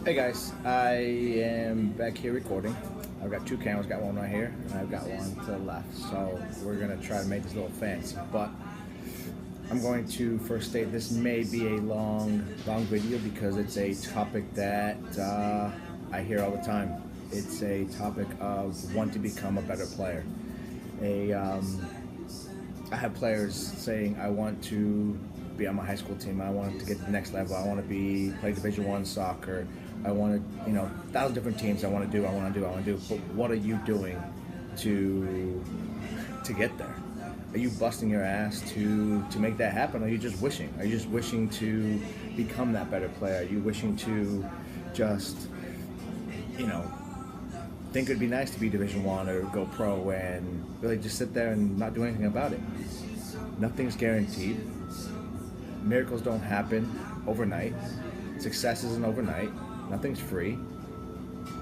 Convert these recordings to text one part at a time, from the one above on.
Hey guys, I am back here recording. I've got two cameras, got one right here, and I've got one to the left. So we're gonna try to make this a little fancy. But I'm going to first state this may be a long video because it's a topic that I hear all the time. It's a topic of want to become a better player. I have players saying I want to be on my high school team. I want to get to the next level. I want to play Division I soccer. I want to, 1,000 different teams. I want to do. But what are you doing to get there? Are you busting your ass to make that happen? Or are you just wishing? Are you just wishing to become that better player? Are you wishing to just, think it'd be nice to be Division I or go pro and really just sit there and not do anything about it? Nothing's guaranteed. Miracles don't happen overnight. Success isn't overnight. Nothing's free.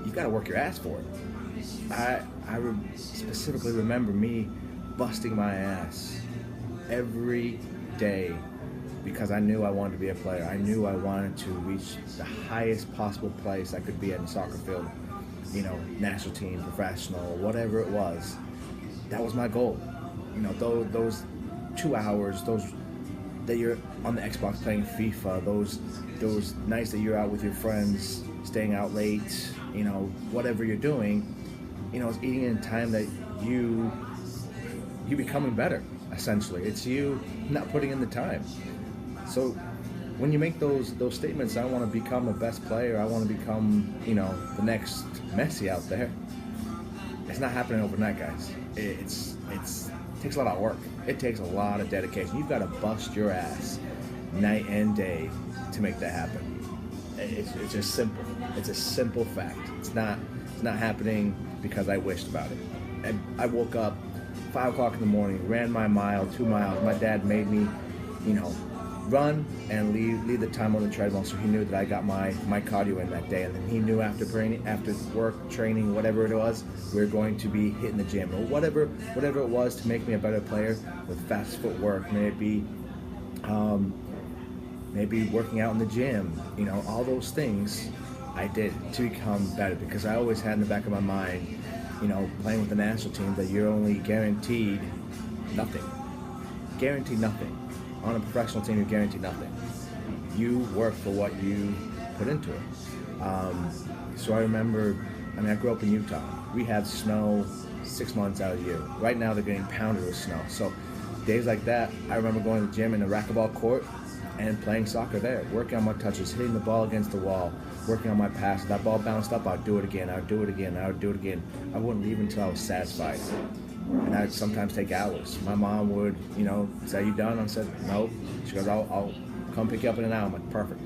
You got to work your ass for it. I specifically remember me busting my ass every day because I knew I wanted to be a player. I knew I wanted to reach the highest possible place I could be in the soccer field. National team, professional, whatever it was. That was my goal. Those 2 hours, those that you're on the Xbox playing FIFA, those nights that you're out with your friends, staying out late, whatever you're doing, it's eating in time that you becoming better, essentially. It's you not putting in the time. So when you make those statements, I want to become the best player, I want to become, the next Messi out there, it's not happening overnight, guys. It takes a lot of work. It takes a lot of dedication. You've got to bust your ass night and day to make that happen. It's just simple. It's a simple fact. It's not happening because I wished about it. I woke up 5 o'clock in the morning, ran my mile, 2 miles. My dad made me, run and leave the time on the treadmill, so he knew that I got my cardio in that day. And then he knew after work, training, whatever it was, we were going to be hitting the gym or whatever it was to make me a better player with fast footwork. Maybe working out in the gym. All those things I did to become better, because I always had in the back of my mind, playing with the national team, that you're only guaranteed nothing. Guaranteed nothing. On a professional team, you're guaranteed nothing. You work for what you put into it. So I remember, I grew up in Utah. We had snow 6 months out of the year. Right now, they're getting pounded with snow. So days like that, I remember going to the gym in a racquetball court and playing soccer there, working on my touches, hitting the ball against the wall, working on my passes. That ball bounced up, I'd do it again, I would do it again. I wouldn't leave until I was satisfied. And I'd sometimes take hours. My mom would, say, "You done?" I said, "No." She goes, I'll come pick you up in an hour." I'm like, perfect.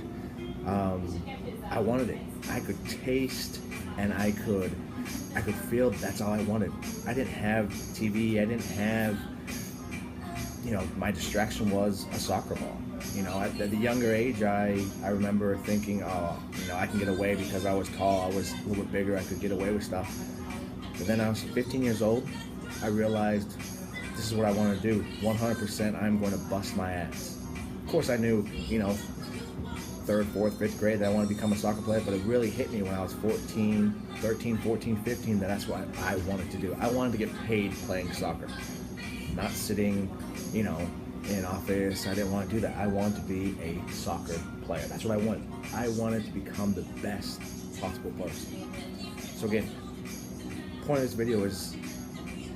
I wanted it. I could taste and I could feel that's all I wanted. I didn't have TV. I didn't have, my distraction was a soccer ball. At the younger age, I remember thinking, I can get away because I was tall, I was a little bit bigger, I could get away with stuff. But then I was 15 years old. I realized this is what I want to do. 100%, I'm going to bust my ass. Of course, I knew, 3rd, 4th, 5th grade that I wanted to become a soccer player, but it really hit me when I was 13, 14, 15, that's what I wanted to do. I wanted to get paid playing soccer, not sitting, in an office. I didn't want to do that. I wanted to be a soccer player. That's what I wanted. I wanted to become the best possible person. So again, the point of this video is,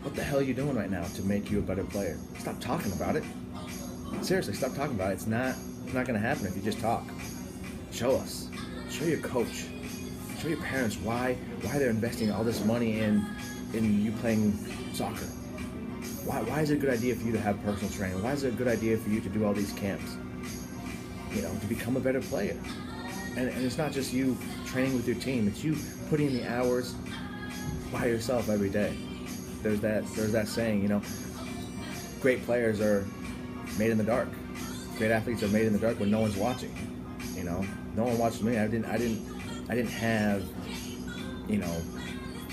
what the hell are you doing right now to make you a better player? Stop talking about it. Seriously, stop talking about it. It's not going to happen if you just talk. Show us. Show your coach. Show your parents why they're investing all this money in you playing soccer. Why is it a good idea for you to have personal training? Why is it a good idea for you to do all these camps? To become a better player. And it's not just you training with your team. It's you putting in the hours by yourself every day. There's that saying, great players are made in the dark. Great athletes are made in the dark when no one's watching. No one watched me. I didn't have,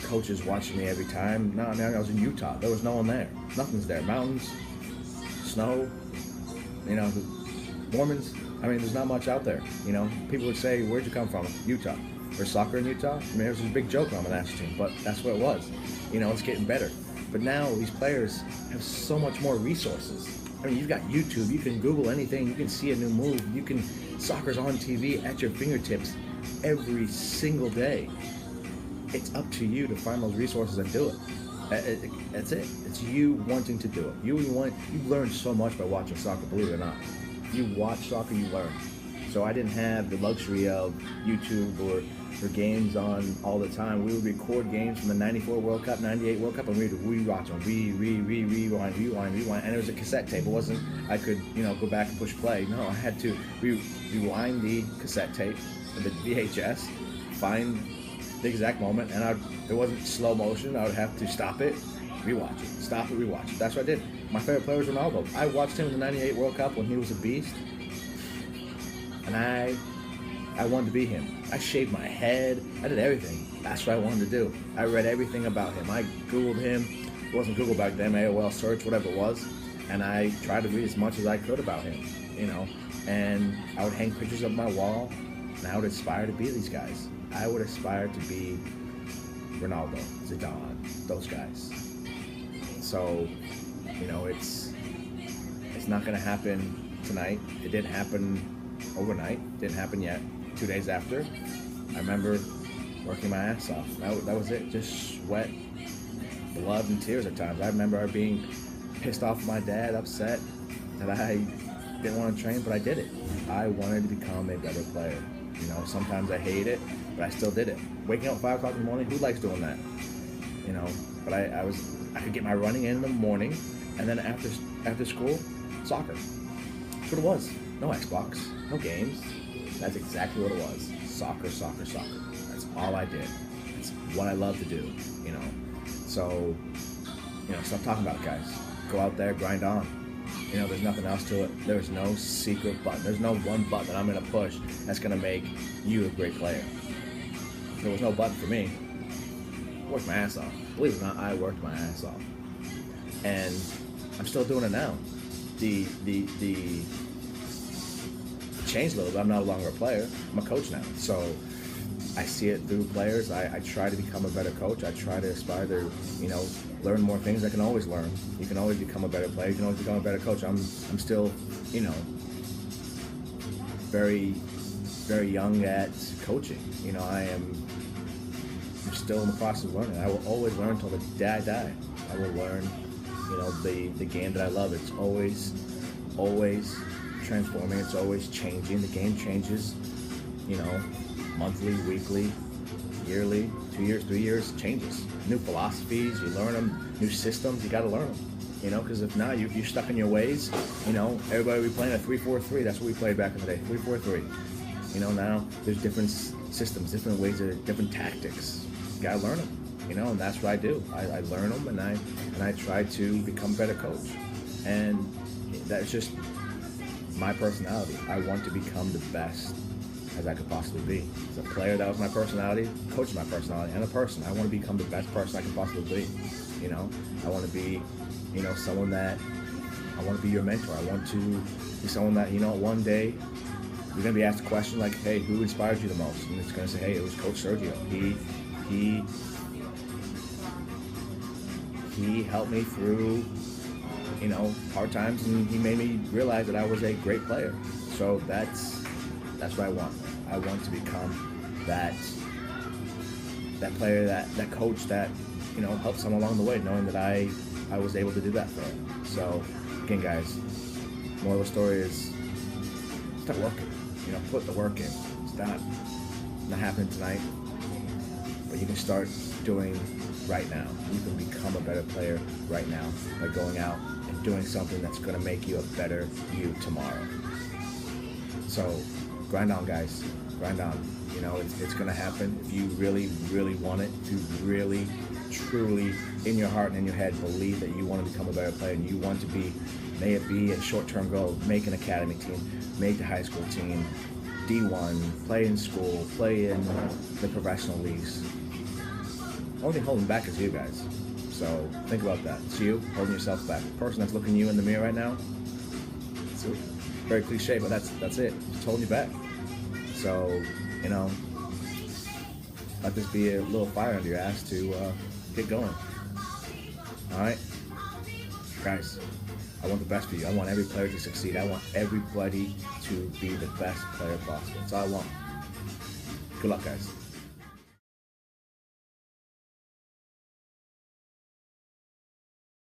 coaches watching me every time. No, I was in Utah. There was no one there. Nothing's there. Mountains, snow, Mormons. There's not much out there. People would say, "Where'd you come from?" Utah. for soccer in Utah. I mean, it was a big joke on the national team, but that's what it was. You know, it's getting better. But now these players have so much more resources. I mean, you've got YouTube. You can Google anything. You can see a new move. Soccer's on TV at your fingertips every single day. It's up to you to find those resources and do it. That's it. It's you wanting to do it. You learn so much by watching soccer, believe it or not. You watch soccer, you learn. So I didn't have the luxury of YouTube or games on all the time. We would record games from the 94 World Cup, 98 World Cup, and we'd rewatch them, rewind. And it was a cassette tape. It wasn't, I could, go back and push play. No, I had to rewind the cassette tape, the VHS, find the exact moment, and it wasn't slow motion. I would have to stop it, rewatch it, stop it, rewatch it. That's what I did. My favorite player was Ronaldo. I watched him in the 98 World Cup when he was a beast, and I wanted to be him. I shaved my head. I did everything. That's what I wanted to do. I read everything about him. I Googled him. It wasn't Google back then, AOL search, whatever it was. And I tried to read as much as I could about him, And I would hang pictures up my wall, and I would aspire to be these guys. I would aspire to be Ronaldo, Zidane, those guys. So, it's not going to happen tonight. It didn't happen overnight. It didn't happen yet. 2 days after, I remember working my ass off. That was it. Just sweat, blood, and tears at times. I remember being pissed off at my dad, upset that I didn't want to train, but I did it. I wanted to become a better player. Sometimes I hate it, but I still did it. Waking up at 5 o'clock in the morning, who likes doing that? But I could get my running in the morning, and then after school, soccer. That's what it was. No Xbox, no games. That's exactly what it was. Soccer. That's all I did. It's what I love to do, So, stop talking about it, guys. Go out there, grind on. There's nothing else to it. There's no secret button. There's no one button that I'm going to push that's going to make you a great player. There was no button for me. I worked my ass off. Believe it or not, I worked my ass off. And I'm still doing it now. The changed a little bit. I'm no longer a player. I'm a coach now. So I see it through players. I try to become a better coach. I try to aspire to, learn more things. I can always learn. You can always become a better player. You can always become a better coach. I'm still, very, very young at coaching. I'm still in the process of learning. I will always learn until the day I die. I will learn, the game that I love. It's always transforming. It's always changing. The game changes, monthly, weekly, yearly, 2 years, 3 years, changes. New philosophies, you learn them. New systems, you got to learn them. Because if not, you're stuck in your ways. Everybody will be playing a 3-4-3. That's what we played back in the day, 3-4-3. Now there's different systems, different ways, different tactics. You got to learn them. And that's what I do. I learn them, and I try to become a better coach. And that's just my personality. I want to become the best as I could possibly be. As a player, that was my personality. Coach is my personality. And a person, I want to become the best person I can possibly be. I want to be, someone that, I want to be your mentor. I want to be someone that, one day you're going to be asked a question like, hey, who inspired you the most? And it's going to say, hey, it was Coach Sergio. He helped me through, hard times, and he made me realize that I was a great player. So that's what I want. I want to become that player, that coach that, helped someone along the way, knowing that I was able to do that for him. So again, guys, moral of the story is start working. Put the work in. It's not happening tonight, but you can start doing right now. You can become a better player right now by going out and doing something that's going to make you a better you tomorrow. So grind on, guys. Grind on. It's going to happen if you really, really want it. If you really, truly, in your heart and in your head, believe that you want to become a better player and you want to be, may it be a short-term goal, make an academy team, make the high school team, D1, play in school, play in the professional leagues. Only thing holding back is you guys. So think about that. It's you holding yourself back. The person that's looking you in the mirror right now, it's very cliche, but that's it. It's holding you back. So, let this be a little fire under your ass to get going. All right, guys. I want the best for you. I want every player to succeed. I want everybody to be the best player possible. That's all I want. Good luck, guys.